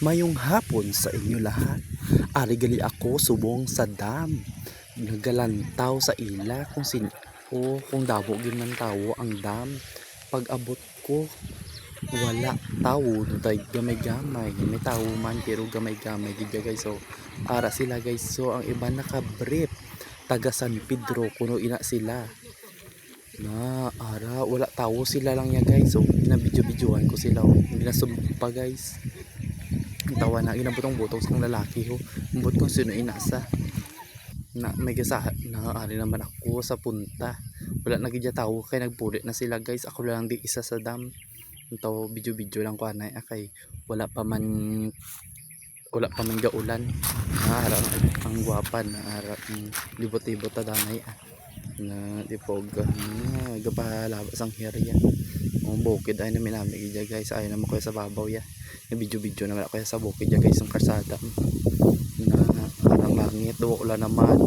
Mayong hapon sa inyo lahat. Arigali ako subong sa dam. Nagalantaw sa ila kung o kung dabo gyud man tawo ang dam. Pag abot ko wala tawo no tay gamay-gamay. May tawo man pero gamay-gamay gid guys. So ara sila guys. So ang iba nakabrief taga San Pedro kuno ina sila. Na ara wala tawo sila lang ya guys. So binabidyo-bidyoan ko sila. Hindi na sumpa guys. Tawa na inabotong botox ng lalaki ho. Umbot kung sino inasa na may gasa na ari naman ako sa punta. Wala na gidya tao kay nagpulit na sila guys. Ako lang di isa sa dam. Tawo video lang ko anay akay wala pa man gaulan. Ara ang gwapan na ara libot-libot ta danay na dipog gapalabas ang herya. Ang bukid ay namin gidya guys. Ay naman ko sa babaw ya. Video naman ako sa bukid ya guys ang karsada na parang langit wala naman.